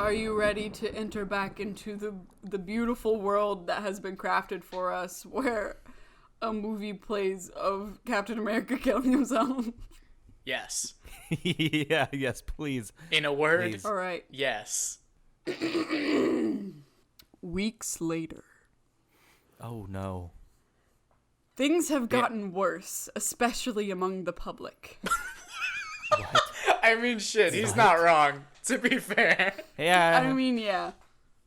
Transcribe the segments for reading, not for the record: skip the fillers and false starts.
Are you ready to enter back into the beautiful world that has been crafted for us, where a movie plays of Captain America killing himself? Yes. Yes, please. In a word, Please. All right. yes. Weeks later. Oh, no. Things have gotten worse, especially among the public. What? I mean, shit, he's not wrong, to be fair. Yeah. I mean, yeah.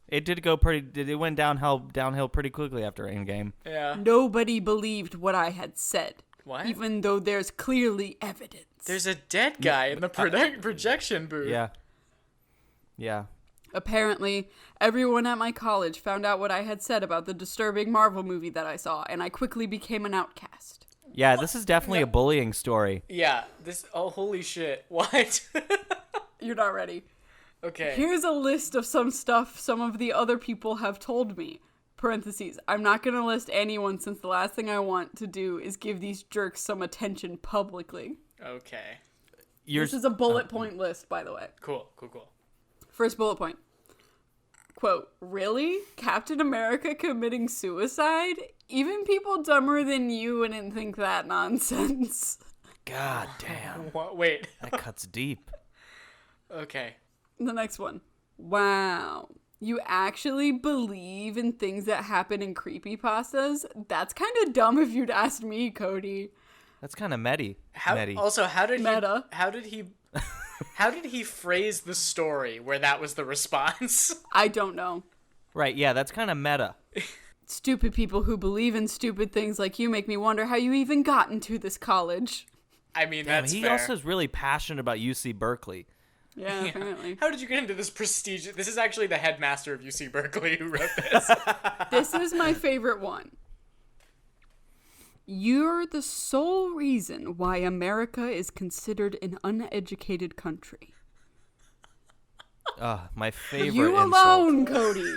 It did go it went downhill pretty quickly after Endgame. Yeah. Nobody believed what I had said. What? Even though there's clearly evidence. There's a dead guy in the projection booth. Yeah. Yeah. Apparently, everyone at my college found out what I had said about the disturbing Marvel movie that I saw, and I quickly became an outcast. Yeah, this is definitely a bullying story. Yeah, oh, holy shit. What? You're not ready. Okay. Here's a list of some stuff some of the other people have told me. Parentheses. I'm not going to list anyone since the last thing I want to do is give these jerks some attention publicly. Okay. This is a bullet point list, by the way. Cool. First bullet point. Quote, really? Captain America committing suicide? Even people dumber than you wouldn't think that nonsense. God damn. What? Wait. That cuts deep. Okay. The next one. Wow. You actually believe in things that happen in creepypastas? That's kind of dumb if you'd asked me, Cody. That's kind of metty. How did Meta. how did he phrase the story where that was the response? I don't know. Right, yeah, that's kind of meta. Stupid people who believe in stupid things like you make me wonder how you even got into this college. I mean, Damn, that's he fair. also is really passionate about UC Berkeley. Yeah, apparently. How did you get into this prestigious... This is actually the headmaster of UC Berkeley who wrote this. This is my favorite one. You're the sole reason why America is considered an uneducated country. My favorite You insult. alone, Cody.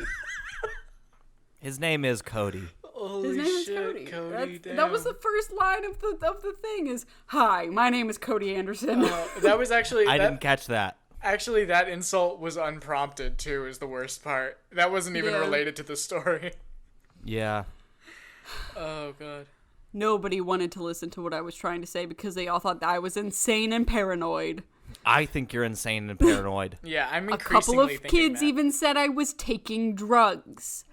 His name is Cody. Holy His name is shit, Cody. damn. That was the first line of the thing is, "Hi, my name is Cody Anderson." That was actually... I didn't catch that. Actually, that insult was unprompted, too, is the worst part. That wasn't even related to the story. Yeah. Oh, God. Nobody wanted to listen to what I was trying to say because they all thought that I was insane and paranoid. I think you're insane and paranoid. Yeah, I'm A couple increasingly of thinking kids that. even said I was taking drugs.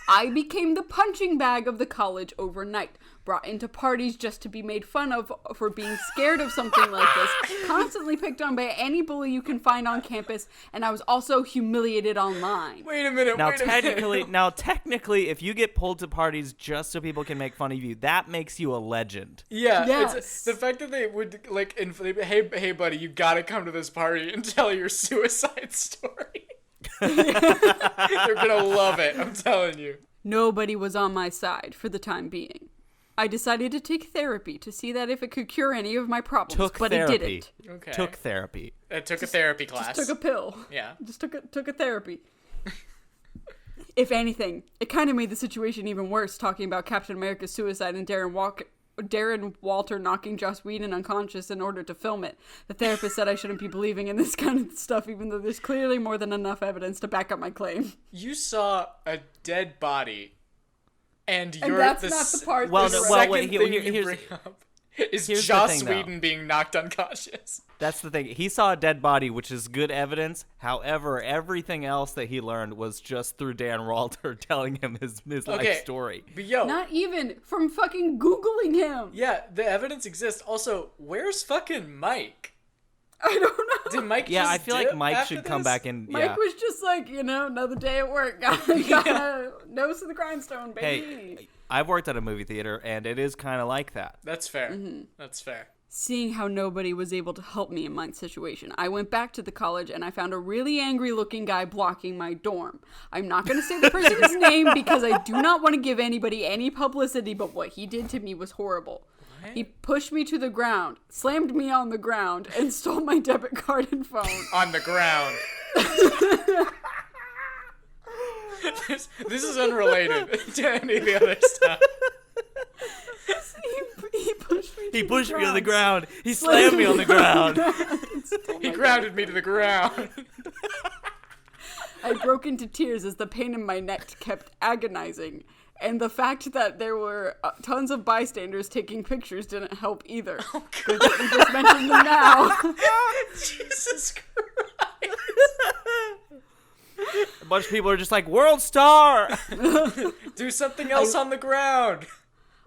I became the punching bag of the college overnight, brought into parties just to be made fun of for being scared of something like this, constantly picked on by any bully you can find on campus, and I was also humiliated online. Wait a minute, Now, wait a minute. technically, if you get pulled to parties just so people can make fun of you, that makes you a legend. Yeah, Yes. it's the fact that they would, like, hey, buddy, you gotta come to this party and tell your suicide story. They're gonna love it, I'm telling you. Nobody was on my side for the time being. I decided to take therapy to see that if it could cure any of my problems, but it didn't. Okay. Took therapy. I took a therapy class. Just took a pill. Yeah. Just took a therapy. If anything, it kind of made the situation even worse talking about Captain America's suicide and Darren Walter knocking Joss Whedon unconscious in order to film it. The therapist said I shouldn't be believing in this kind of stuff, even though there's clearly more than enough evidence to back up my claim. You saw a dead body, and that's not the part. Well, that's no, right. wait, second thing you here's- bring up is here's the Joss thing, though. Whedon being knocked unconscious. That's the thing. He saw a dead body, which is good evidence. However, everything else that he learned was just through Dan Walter telling him his life story. But yo, Not even from fucking Googling him. yeah, the evidence exists. Also, where's fucking Mike? I don't know. Did Mike Yeah, just I feel dip like Mike after should come this? back in. Mike Yeah. was just like, another day at work. Gotta nose to the grindstone, baby. Hey, I've worked at a movie theater, and it is kind of like that. That's fair. Mm-hmm. That's fair. Seeing how nobody was able to help me in my situation, I went back to the college and I found a really angry looking guy blocking my dorm. I'm not going to say the person's name because I do not want to give anybody any publicity, but what he did to me was horrible. What? He pushed me to the ground, slammed me on the ground, and stole my debit card and phone. On the ground. This is unrelated to any of the other stuff. He pushed me on the ground. He slammed me on the ground. He grounded me to the ground. I broke into tears as the pain in my neck kept agonizing. And the fact that there were tons of bystanders taking pictures didn't help either. Oh, Good that we just mentioned them now. Jesus Christ. A bunch of people are just like, world star! Do something else on the ground.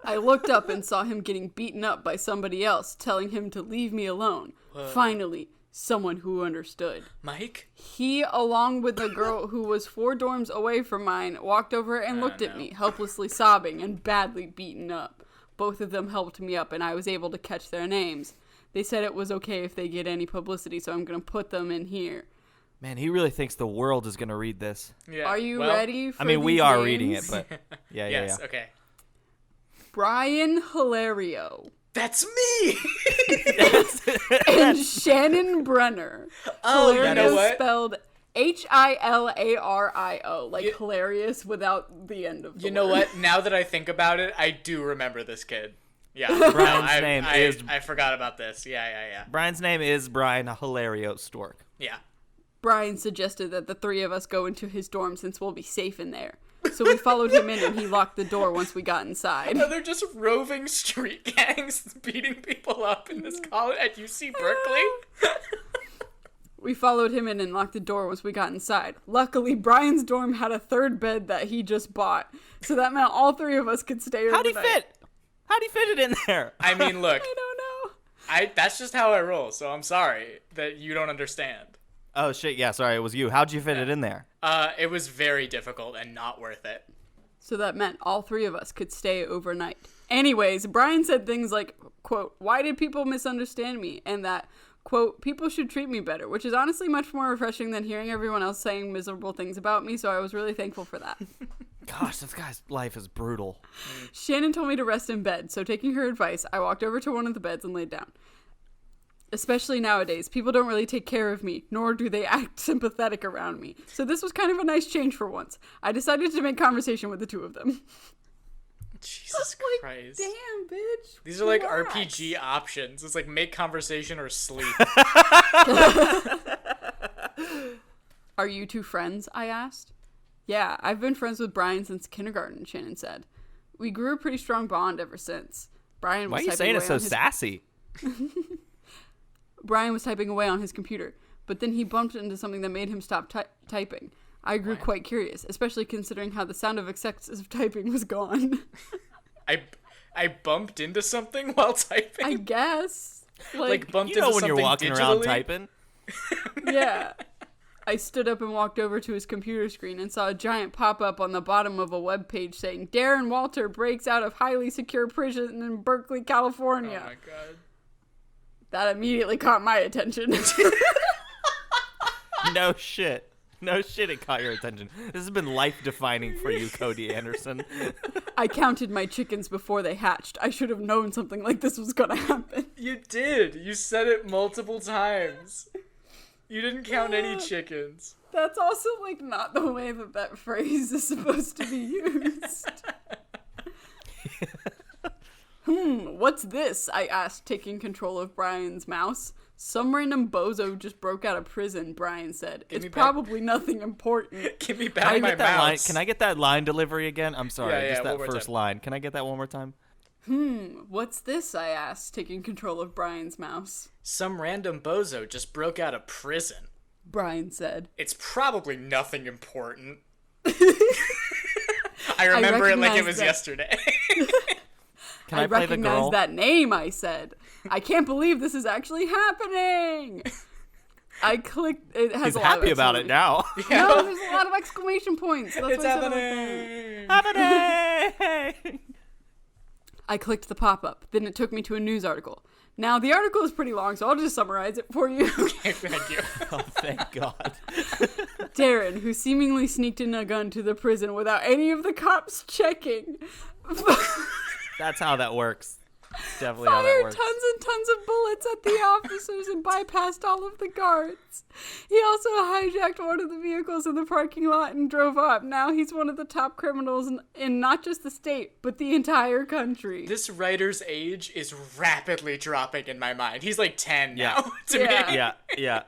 I looked up and saw him getting beaten up by somebody else, telling him to leave me alone. Finally, someone who understood. Mike? He, along with the girl who was 4 dorms away from mine, walked over and looked at me, helplessly sobbing and badly beaten up. Both of them helped me up, and I was able to catch their names. They said it was okay if they get any publicity, so I'm going to put them in here. Man, he really thinks the world is going to read this. Yeah. Are you ready for we these are names? reading it, but yeah. Yes, okay. Brian Hilario. That's me! And Shannon Brenner. Oh, Hilario you know what? spelled Hilario, like hilarious without the end of the You know word. what? Now that I think about it, I do remember this kid. Yeah. Brian's name is... I forgot about this. Yeah. Brian's name is Brian Hilario Stork. Yeah. Brian suggested that the 3 of us go into his dorm since we'll be safe in there. So we followed him in and he locked the door once we got inside. No, they're just roving street gangs beating people up in this college at UC Berkeley. We followed him in and locked the door once we got inside. Luckily, Brian's dorm had a 3rd bed that he just bought. So that meant all 3 of us could stay overnight. How'd he fit? How'd he fit it in there? I mean, look, I don't know. that's just how I roll, so I'm sorry that you don't understand. Oh, shit, yeah, sorry, it was you. How'd you fit it in there? It was very difficult and not worth it. So that meant all 3 of us could stay overnight. Anyways, Brian said things like, quote, why did people misunderstand me? And that, quote, people should treat me better, which is honestly much more refreshing than hearing everyone else saying miserable things about me, so I was really thankful for that. Gosh, this guy's life is brutal. Shannon told me to rest in bed, so taking her advice, I walked over to one of the beds and laid down. Especially nowadays, people don't really take care of me, nor do they act sympathetic around me. So this was kind of a nice change for once. I decided to make conversation with the 2 of them. Jesus Christ. Damn, bitch. These are like Relax. RPG options. It's like make conversation or sleep. Are you 2 friends? I asked. Yeah, I've been friends with Brian since kindergarten, Shannon said. We grew a pretty strong bond ever since. Brian was Why are you saying it so sassy? Brian was typing away on his computer, but then he bumped into something that made him stop typing. I grew quite curious, especially considering how the sound of excessive typing was gone. I bumped into something while typing. I guess. Like bumped You know into when you're something walking digitally? around typing. Yeah. I stood up and walked over to his computer screen and saw a giant pop-up on the bottom of a web page saying, Darren Walter breaks out of highly secure prison in Berkeley, California. Oh my god. That immediately caught my attention. No shit. No shit, it caught your attention. This has been life-defining for you, Cody Anderson. I counted my chickens before they hatched. I should have known something like this was gonna happen. You did. You said it multiple times. You didn't count any chickens. That's also, like, not the way that phrase is supposed to be used. What's this? I asked, taking control of Brian's mouse. Some random bozo just broke out of prison, Brian said. It's probably nothing important. Give me back my mouse. Can I get that line delivery again? I'm sorry, Yeah, just that one more first time. line. Can I get that one more time? What's this? I asked, taking control of Brian's mouse. Some random bozo just broke out of prison. Brian said. It's probably nothing important. I remember it like it was yesterday. Can I play the recognize girl? that name, I said. I can't believe this is actually happening. I clicked. It has He's a lot happy of about it now. No, there's a lot of exclamation points. That's It's why I said it like that. Happening! I clicked the pop-up. Then it took me to a news article. Now, the article is pretty long, so I'll just summarize it for you. Thank you. Oh, thank God. Darren, who seemingly sneaked in a gun to the prison without any of the cops checking, That's how that works. Definitely how that fired works. tons and tons of bullets at the officers and bypassed all of the guards. He also hijacked one of the vehicles in the parking lot and drove up. Now he's one of the top criminals in not just the state, but the entire country. This writer's age is rapidly dropping in my mind. He's like 10 now Yeah. to me. Yeah. Yeah.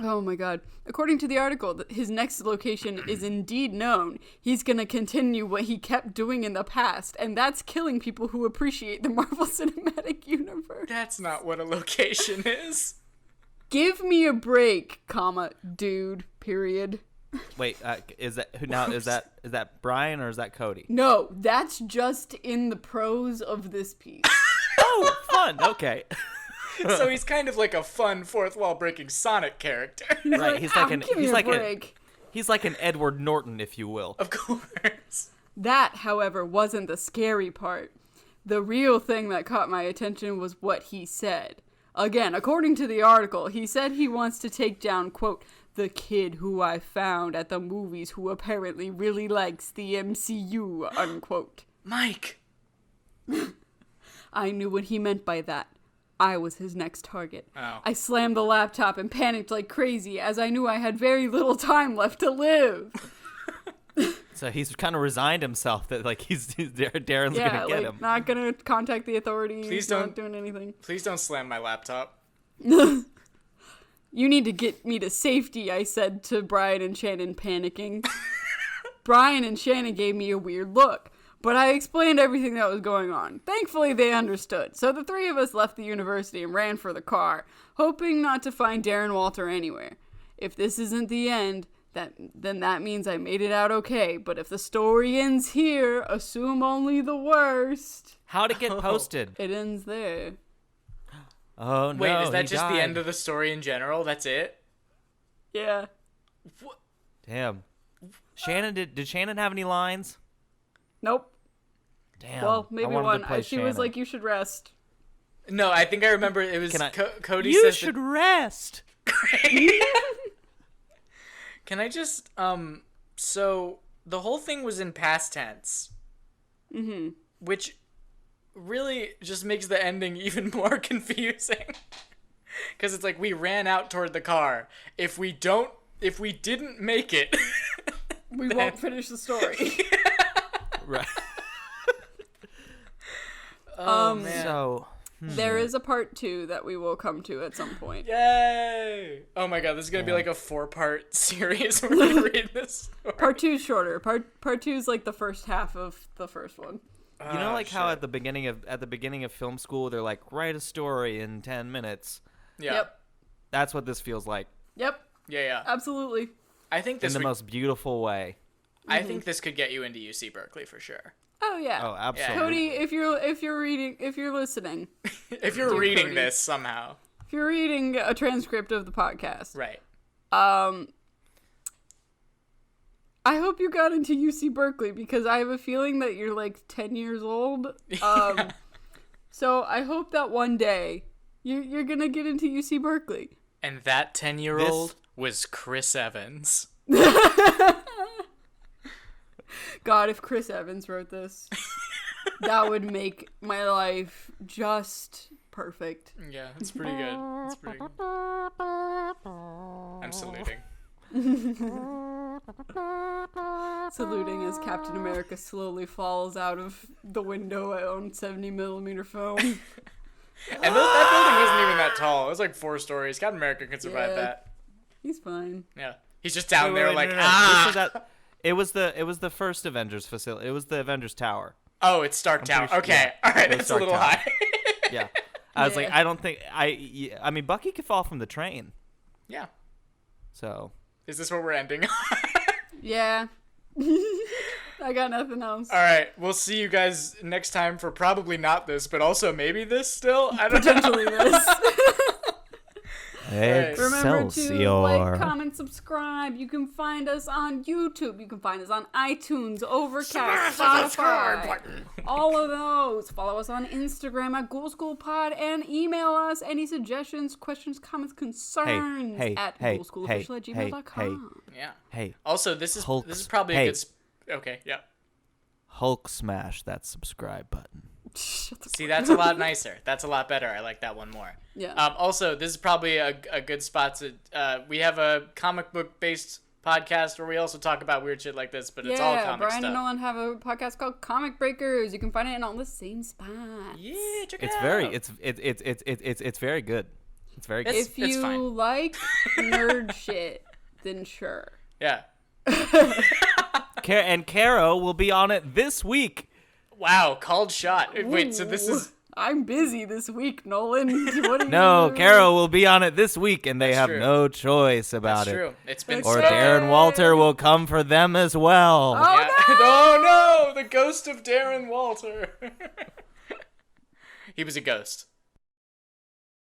Oh my god. According to the article, his next location is indeed known. He's gonna continue what he kept doing in the past, and that's killing people who appreciate the Marvel Cinematic Universe. That's not what a location is. Give me a break, comma, dude, period. Wait, is that Brian or is that Cody? No, that's just in the prose of this piece. Oh, fun. Okay. So he's kind of like a fun fourth wall breaking Sonic character. Right, he's like an Edward Norton, if you will. Of course. That, however, wasn't the scary part. The real thing that caught my attention was what he said. Again, according to the article, he said he wants to take down, quote, the kid who I found at the movies who apparently really likes the MCU, unquote. Mike. I knew what he meant by that. I was his next target. Oh. I slammed the laptop and panicked like crazy as I knew I had very little time left to live. So he's kind of resigned himself that like Darren's gonna get him. Not gonna contact the authorities. Please not don't doing anything. Please don't slam my laptop. You need to get me to safety, I said to Brian and Shannon, panicking. Brian and Shannon gave me a weird look, but I explained everything that was going on. Thankfully, they understood, so the three of us left the university and ran for the car, hoping not to find Darren Walter anywhere. If this isn't the end, then that means I made it out okay, but if the story ends here, assume only the worst. How'd it get posted? It ends there. Oh no! Wait, is that he just died. the end of the story in general? That's it? Yeah. What? Damn. Shannon did Shannon have any lines? Nope. Damn. Well, I maybe wanted one. to play She was Shannon. like, you should rest. No, I think I remember it was Cody You says should rest. Can I just so the whole thing was in past tense. Mm-hmm. Which really just makes the ending even more confusing. Cuz it's like we ran out toward the car. If we didn't make it, We won't finish the story. Right. Oh man. So There is a part 2 that we will come to at some point. Yay! Oh my god, this is going to be like a 4-part series where we read this story. Part 2 is shorter. Part 2 is like the first half of the first one. you know, like how at the beginning of film school, they're like, write a story in 10 minutes. Yeah. Yep. That's what this feels like Yep. Yeah. Absolutely. I think in this the most beautiful way. I think this could get you into UC Berkeley for sure. Oh yeah. Oh, absolutely. Cody, if you're listening, If you're Dear reading Cody. this somehow. if you're reading a transcript of the podcast, Right. I hope you got into UC Berkeley because I have a feeling that you're like 10 years old. So I hope that one day you're gonna get into UC Berkeley. And that 10-year-old was Chris Evans. God, if Chris Evans wrote this, that would make my life just perfect. Yeah, it's pretty good. It's pretty good. I'm saluting. Saluting as Captain America slowly falls out of the window on 70mm film. And that building wasn't even that tall. It was like 4 stories. Captain America could survive Yeah. that. He's fine. Yeah. He's just down Wait, there wait, like, no. ah! It was the first Avengers facility. It was the Avengers Tower. Oh, it's Stark Tower. pretty sure- Okay. All right. it was That's a Stark little Tower. high. Yeah. I was like, Yeah. I don't think I mean Bucky could fall from the train. Yeah. So Is this where we're ending? Yeah. I got nothing else. All right. We'll see you guys next time for probably not this, but also maybe this still. I don't know. Potentially this. Remember to Excelsior. like, comment, subscribe. You can find us on YouTube. You can find us on iTunes, Overcast, Spotify. All of those. Follow us on Instagram at Ghoul School Pod and email us any suggestions, questions, comments, concerns at ghoulschoolofficial@gmail.com. Yeah. Hey, Also, this is Hulk- probably a hey. good. Okay. Yeah. Hulk smash that subscribe button. Shut the See, that's a lot nicer. That's a lot better. I like that one more. Yeah. Also, this is probably a good spot to. We have a comic book based podcast where we also talk about weird shit like this, but it's all comic Brian stuff. and Nolan have a podcast called Comic Breakers. You can find it in all the same spots. Yeah, check it It's out. very it's very good. It's very good. If you fine. like nerd shit, then sure. Yeah. And Caro will be on it this week. Wow, called shot. Wait, so this is... I'm busy this week, Nolan. What are No, you? Caro will be on it this week, and they That's have true. no choice about That's it. true. It's been Or said. Darren Walter will come for them as well. Oh, Yeah. Oh no! The ghost of Darren Walter. He was a ghost.